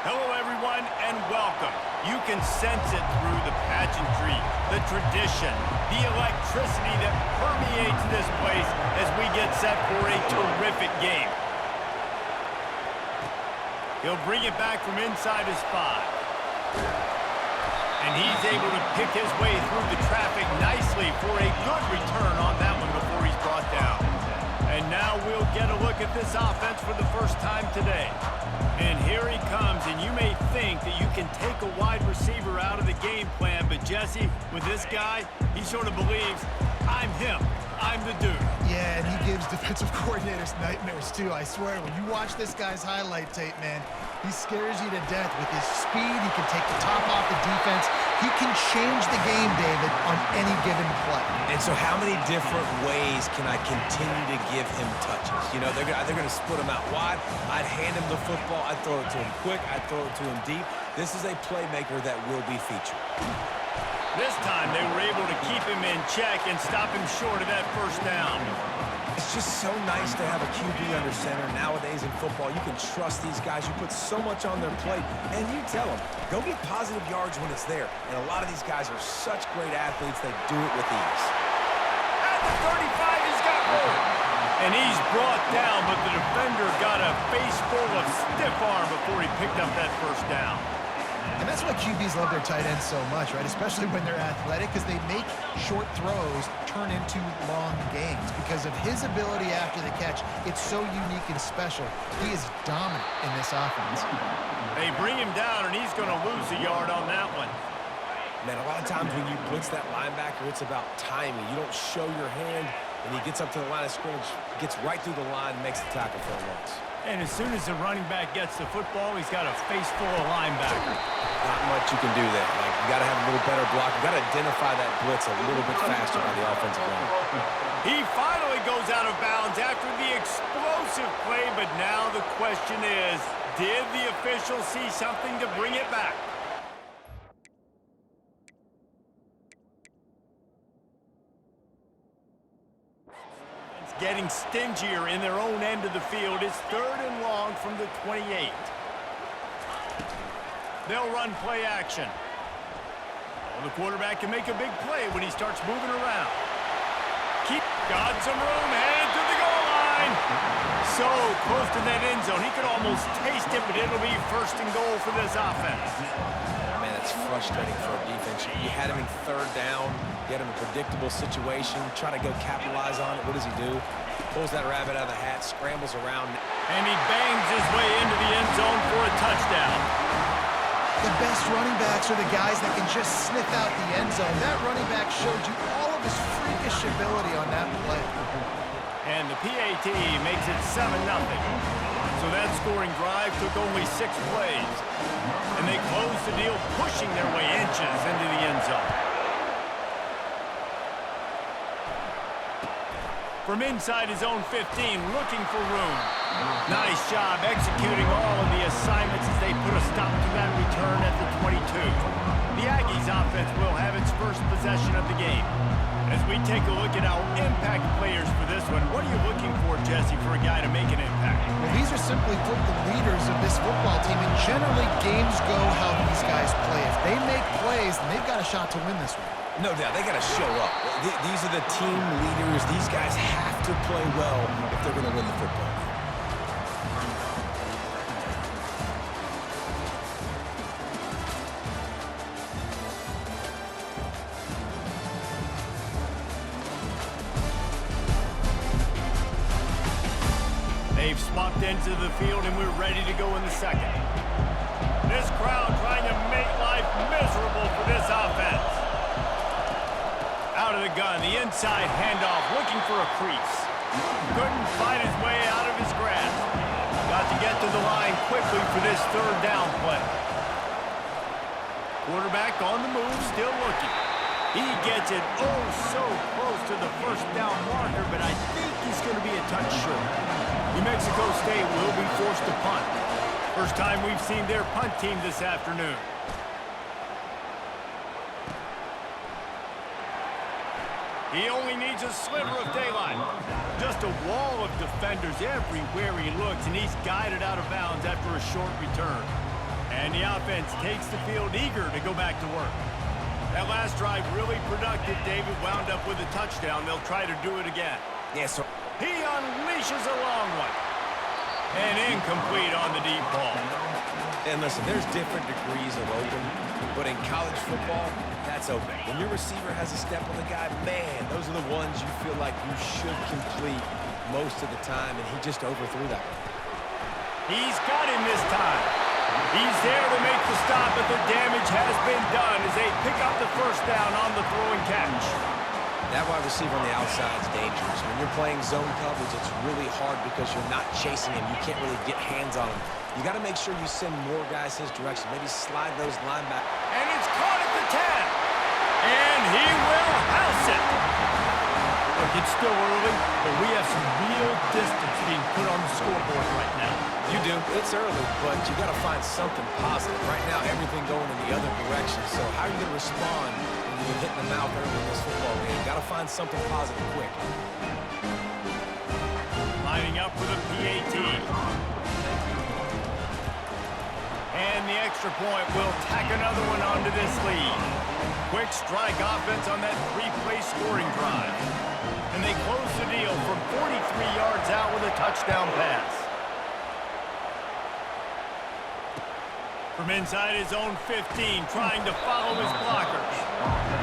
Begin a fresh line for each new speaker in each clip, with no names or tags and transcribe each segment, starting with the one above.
Hello, everyone, and welcome. You can sense it through the pageantry, the tradition, the electricity that permeates this place as we get set for a terrific game. He'll bring it back from inside his 5. And he's able to pick his way through the traffic nicely for a good return on that one before he's brought down. And now we'll get a look at this offense for the first time today. And here he comes, and you may think that you can take a wide receiver out of the game plan, but Jesse, with this guy, he sort of believes, I'm him. I'm the dude.
Yeah, and he gives defensive coordinators nightmares, too. I swear, when you watch this guy's highlight tape, man, he scares you to death with his speed. He can take the top off the defense. He can change the game, David, on any given play.
And so how many different ways can I continue to give him touches? You know, they're going to split him out wide. I'd hand him the football. I'd throw it to him quick. I'd throw it to him deep. This is a playmaker that will be featured.
This time they were able to keep him in check and stop him short of that first down.
It's just so nice to have a QB under center. Nowadays in football, you can trust these guys. You put so much on their plate, and you tell them, go get positive yards when it's there. And a lot of these guys are such great athletes, they do it with ease.
At the 35, he's got room. And he's brought down, but the defender got a face full of stiff arm before he picked up that first down.
And that's why QBs love their tight ends so much, right? Especially when they're athletic, because they make short throws turn into long gains. Because of his ability after the catch, it's so unique and special. He is dominant in this offense.
They bring him down, and he's going to lose a yard on that one.
Man, a lot of times when you blitz that linebacker, it's about timing. You don't show your hand, and he gets up to the line of scrimmage, gets right through the line, and makes the tackle for a loss.
And as soon as the running back gets the football, he's got a face full of linebacker.
Not much you can do there. Like, you got to have a little better block. You got to identify that blitz a little bit faster by the offensive line.
He finally goes out of bounds after the explosive play, but now the question is, did the official see something to bring it back? Getting stingier in their own end of the field. It's 3rd and long from the 28. They'll run play action. Oh, the quarterback can make a big play when he starts moving around. Got some room, headed to the goal line. So close to that end zone. He could almost taste it, but it'll be 1st and goal for this offense.
Man, that's frustrating for a defense. You had him in 3rd down. You had him in a predictable situation. Try to go capitalize on it. What does he do? Pulls that rabbit out of the hat, scrambles around.
And he bangs his way into the end zone for a touchdown.
The best running backs are the guys that can just sniff out the end zone. That running back showed you all of his freakish ability on that play.
And the PAT makes it 7-0. So that scoring drive took only 6 plays. And they closed the deal, pushing their way inches into the end zone. From inside his own 15, looking for room. Nice job executing all of the assignments as they put a stop to that return at the 22. The Aggies offense will have its first possession of the game. As we take a look at our impact players for this one, what are you looking for, Jesse, for a guy to make an impact?
Well, these are simply put the leaders of this football team, and generally games go how these guys play. If they make plays, then they've got a shot to win this one.
No doubt, they got to show up. These are the team leaders. These guys have to play well if they're going to win the football game.
They've swapped into the field, and we're ready to go in the second. This crowd trying to make life miserable for this offense. Out of the gun, the inside handoff, looking for a crease. Couldn't find his way out of his grasp. Got to get to the line quickly for this 3rd down play. Quarterback on the move, still looking. He gets it oh so close to the 1st down marker, but I think he's going to be a touch short. New Mexico State will be forced to punt. First time we've seen their punt team this afternoon. He only needs a sliver of daylight. Just a wall of defenders everywhere he looks, and he's guided out of bounds after a short return. And the offense takes the field eager to go back to work. That last drive really productive. David wound up with a touchdown. They'll try to do it again.
Yes, sir.
He unleashes a long one. And incomplete on the deep ball.
And listen, there's different degrees of open, but in college football, that's open. When your receiver has a step on the guy, man, those are the ones you feel like you should complete most of the time, and he just overthrew that one.
He's got him this time. He's there to make the stop, but the damage has been done as they pick up the first down on the throw and catch.
That wide receiver on the outside is dangerous. When you're playing zone coverage, it's really hard because you're not chasing him. You can't really get hands on him. You got to make sure you send more guys his direction. Maybe slide those linebackers.
And it's caught at the 10. And he will house it. Look, it's still early, but we have some real distance being put on the scoreboard right now.
You do. It's early, but you got to find something positive. Right now, everything going in the other direction. So how are you going to respond when you get hit in the mouth early in this football game? Got to find something positive quick.
Lining up for the PAT. And the extra point will tack another one onto this lead. Quick strike offense on that three-play scoring drive. And they close the deal from 43 yards out with a touchdown pass. From inside his own 15, trying to follow his blockers.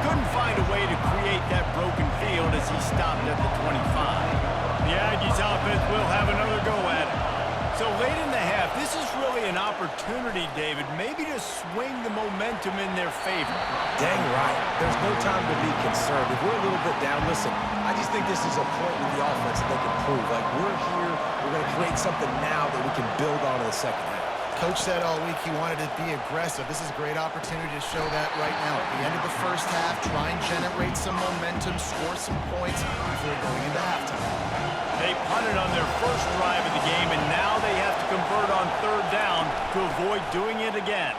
Couldn't find a way to create that broken field as he stopped at the 25. The Aggies offense will have another go at it. So late in the half, this is really an opportunity, David, maybe to swing the momentum in their favor.
Dang right. There's no time to be concerned. If we're a little bit down, listen, I just think this is a point with the offense that they can prove. Like, we're here, we're going to create something now that we can build on in the second half.
Coach said all week he wanted to be aggressive. This is a great opportunity to show that right now. At the end of the first half, try and generate some momentum, score some points before going into halftime.
They punted on their first drive of the game, and now they have to convert on third down to avoid doing it again.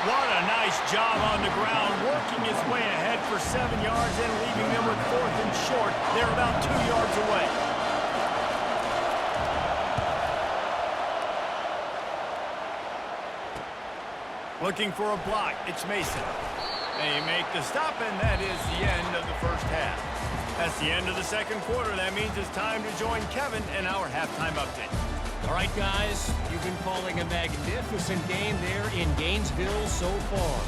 What a nice job on the ground, working his way ahead for 7 yards and leaving them with fourth and short. They're about 2 yards away. Looking for a block, it's Mason. They make the stop, and that is the end of the first half. That's the end of the second quarter. That means it's time to join Kevin in our halftime update.
All right, guys, you've been calling a magnificent game there in Gainesville so far.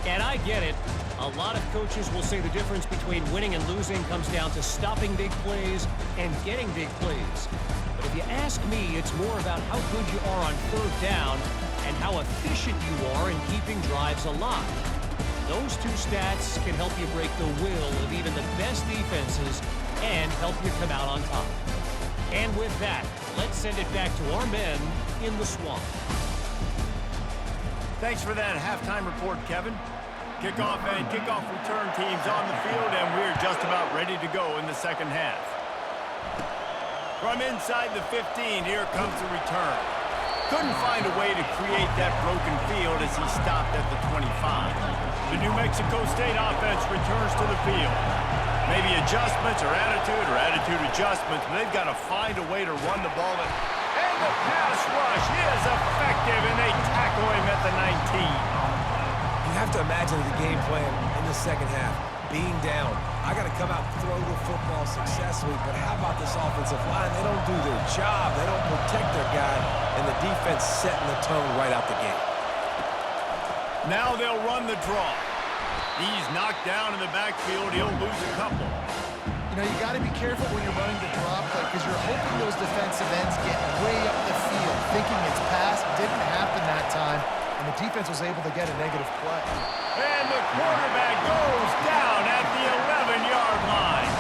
And I get it. A lot of coaches will say the difference between winning and losing comes down to stopping big plays and getting big plays. But if you ask me, it's more about how good you are on third down and how efficient you are in keeping drives alive. Those two stats can help you break the will of even the best defenses and help you come out on top. And with that, let's send it back to our men in the swamp.
Thanks for that halftime report, Kevin. Kickoff and kickoff return teams on the field, and we're just about ready to go in the second half. From inside the 15, here comes the return. Couldn't find a way to create that broken field as he stopped at the 25. The New Mexico State offense returns to the field. Maybe adjustments or attitude adjustments, but they've got to find a way to run the ball. And the pass rush is effective, and they tackle him at the 19.
You have to imagine the game plan in the second half. Being down, I got to come out and throw the football successfully, but how about this offensive line? They don't do their job. They don't protect their guy, and the defense setting the tone right out the gate.
Now they'll run the draw. He's knocked down in the backfield. He'll lose a couple.
You know, you got to be careful when you're running the draw play because you're hoping those defensive ends get way up the field, thinking it's pass. Didn't happen that time, and the defense was able to get a negative play.
And the quarterback goes down at the 11-yard line.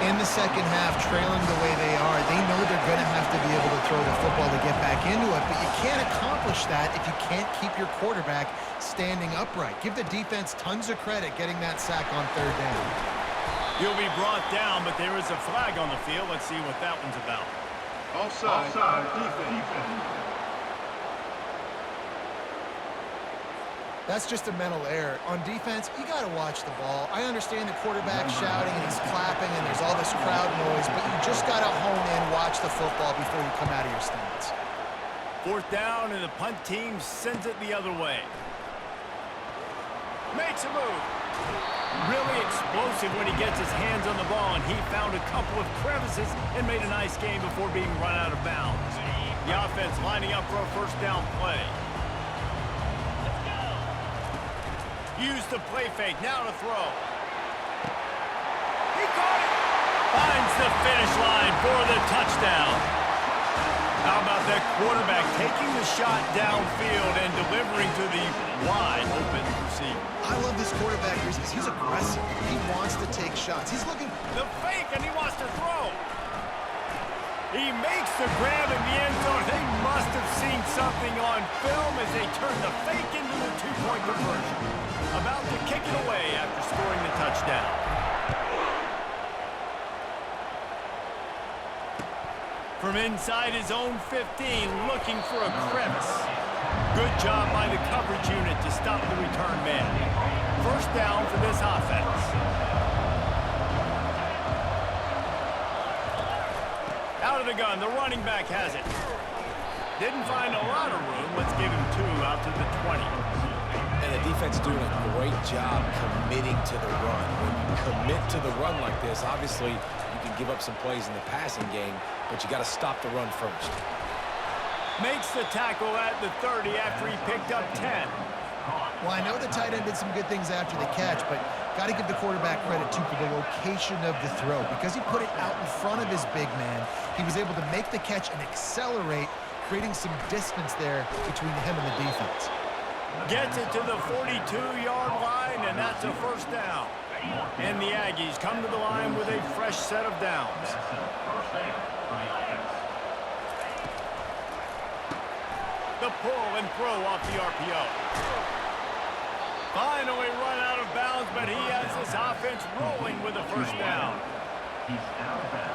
In the second half, trailing the way they are, they know they're going to have to be able to throw the football to get back into it, but you can't accomplish that if you can't keep your quarterback standing upright. Give the defense tons of credit getting that sack on third down.
He'll be brought down, but there is a flag on the field. Let's see what that one's about.
Offside, defense.
That's just a mental error. On defense, you got to watch the ball. I understand the quarterback shouting and he's clapping and there's all this crowd noise, but you just got to hone in, watch the football before you come out of your stance.
4th down, and the punt team sends it the other way. Makes a move. Really explosive when he gets his hands on the ball, and he found a couple of crevices and made a nice game before being run out of bounds. The offense lining up for a 1st down play. Use the play fake, now to throw. He caught it! Finds the finish line for the touchdown. How about that quarterback taking the shot downfield and delivering to the wide open receiver?
I love this quarterback because he's aggressive. He wants to take shots. He's looking...
The fake, and he wants to throw. He makes the grab in the end zone. They must have seen something on film as they turn the fake into the 2-point conversion. About to kick it away after scoring the touchdown. From inside his own 15, looking for a crevice. Good job by the coverage unit to stop the return man. 1st down for this offense. Out of the gun, the running back has it. Didn't find a lot of room. Let's give him 2 out to the 20.
And the defense doing a great job committing to the run. When you commit to the run like this, obviously you can give up some plays in the passing game, but you got to stop the run first.
Makes the tackle at the 30 after he picked up 10.
Well, I know the tight end did some good things after the catch, but got to give the quarterback credit, too, for the location of the throw. Because he put it out in front of his big man, he was able to make the catch and accelerate, creating some distance there between him and the defense.
Gets it to the 42-yard line, and that's a 1st down. And the Aggies come to the line with a fresh set of downs. The pull and throw off the RPO. Finally run out of bounds, but he has this offense rolling with a 1st down.
He's out of bounds.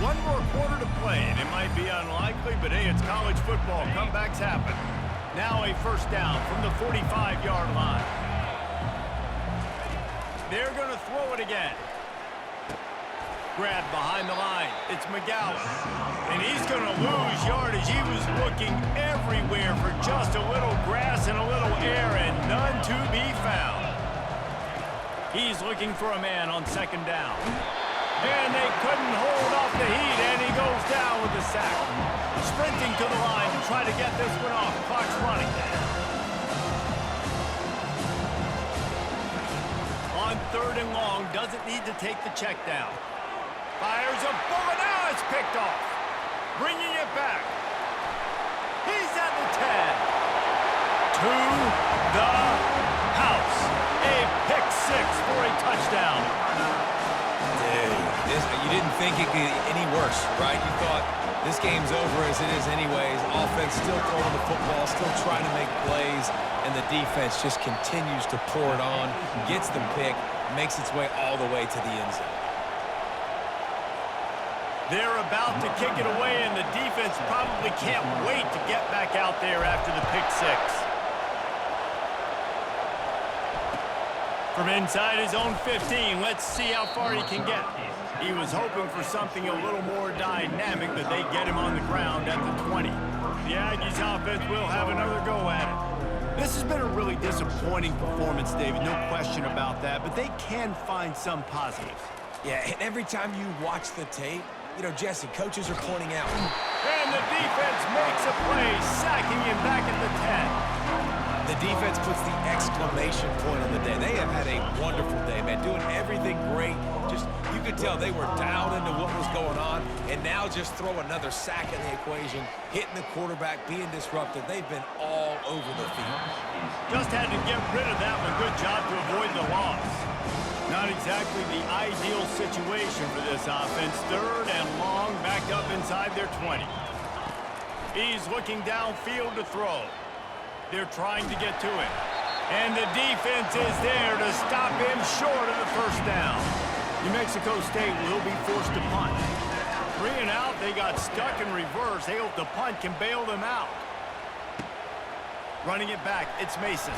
One more quarter to play, and it might be unlikely, but hey, it's college football. Comebacks happen. Now a 1st down from the 45-yard line. They're going to throw it again. Grab behind the line. It's McGowan. And he's going to lose yardage. He was looking everywhere for just a little grass and a little air, and none to be found. He's looking for a man on 2nd down. And they couldn't hold off the heat, and he goes down with the sack. Sprinting to the line to try to get this one off. Clock's running. On 3rd and long, doesn't need to take the check down. Fires a bullet. Now it's picked off. Bringing it back. He's at the 10. To the house. A pick 6 for a touchdown.
You didn't think it could get any worse, right? You thought this game's over as it is anyways. Offense still throwing the football, still trying to make plays, and the defense just continues to pour it on, gets the pick, makes its way all the way to the end zone.
They're about to kick it away, and the defense probably can't wait to get back out there after the pick 6. From inside his own 15, let's see how far he can get. He was hoping for something a little more dynamic, but they get him on the ground at the 20. The Aggies offense will have another go at it. This has been a really disappointing performance, David, no question about that, but they can find some positives.
Yeah, and every time you watch the tape, you know, Jesse, coaches are pointing out.
And the defense makes a play, sacking him back at the 10.
The defense puts the exclamation point on the day. They have had a wonderful day, man, doing everything great. Just, you could tell they were dialed into what was going on, and now just throw another sack in the equation, hitting the quarterback, being disruptive. They've been all over the field.
Just had to get rid of that one. Good job to avoid the loss. Not exactly the ideal situation for this offense. 3rd and long, back up inside their 20. He's looking downfield to throw. They're trying to get to it. And the defense is there to stop him short of the 1st down. New Mexico State will be forced to punt. 3 they got stuck in reverse. They hope the punt can bail them out. Running it back, it's Mason.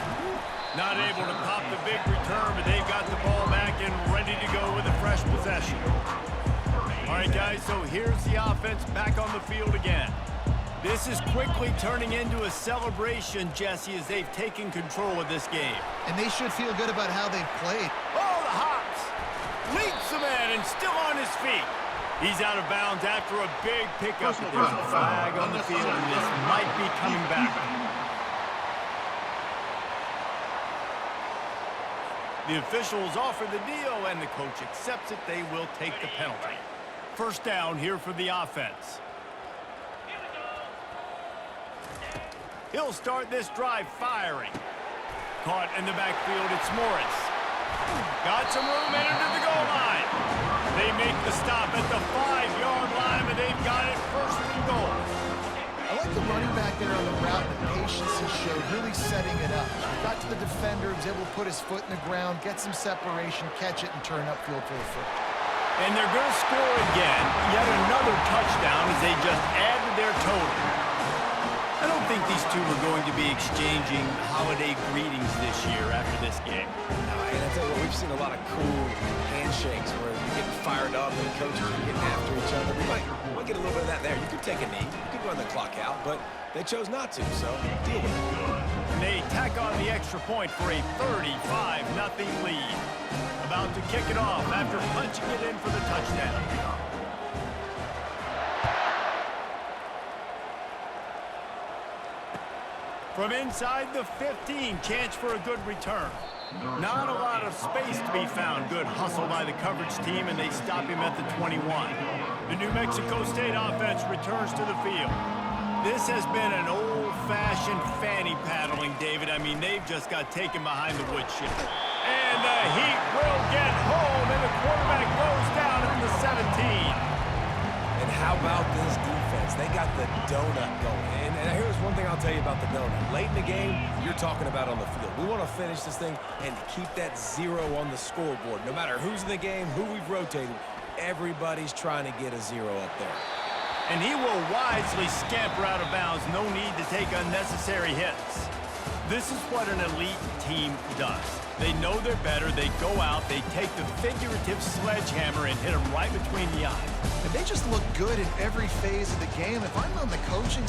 Not able to pop the big return, but they've got the ball back and ready to go with a fresh possession. All right, guys, so here's the offense back on the field again. This is quickly turning into a celebration, Jesse, as they've taken control of this game.
And they should feel good about how they've played.
Oh, the hops. Leaps the man and still on his feet. He's out of bounds after a big pickup. There's a flag on the field, and this might be coming back. The officials offer the deal, and the coach accepts it. They will take the penalty. First down here for the offense. He'll start this drive firing. Caught in the backfield, it's Morris. Got some room and into the goal line. They make the stop at the 5-yard line, but they've got it first and goal.
I like the running back there on the route, the patience he showed, really setting it up. He got to the defender, was able to put his foot in the ground, get some separation, catch it, and turn upfield for the first.
And they're going to score again. Yet another touchdown as they just added their total. I don't think these two are going to be exchanging holiday greetings this year after this game.
And I tell you what, we've seen a lot of cool handshakes where you're getting fired up and coaches are getting after each other. We might get a little bit of that there. You could take a knee, you could run the clock out, but they chose not to, so deal with it.
And they tack on the extra point for a 35-0 lead. About to kick it off after punching it in for the touchdown. From inside the 15, chance for a good return. Not a lot of space to be found. Good hustle by the coverage team, and they stop him at the 21. The New Mexico State offense returns to the field. This has been an old-fashioned fanny paddling, David. I mean, they've just got taken behind the woodshed. And the Heat will get home, and the quarterback goes down at the 17.
And how about this defense? They got the donut going. And here's one thing I'll tell you about the donut. Late in the game, you're talking about on the field. We want to finish this thing and keep that 0 on the scoreboard. No matter who's in the game, who we've rotated, everybody's trying to get a 0 up there.
And he will wisely scamper out of bounds. No need to take unnecessary hits. This is what an elite team does. They know they're better. They go out. They take the figurative sledgehammer and hit them right between the eyes.
And they just look good in every phase of the game. If I'm on the coaching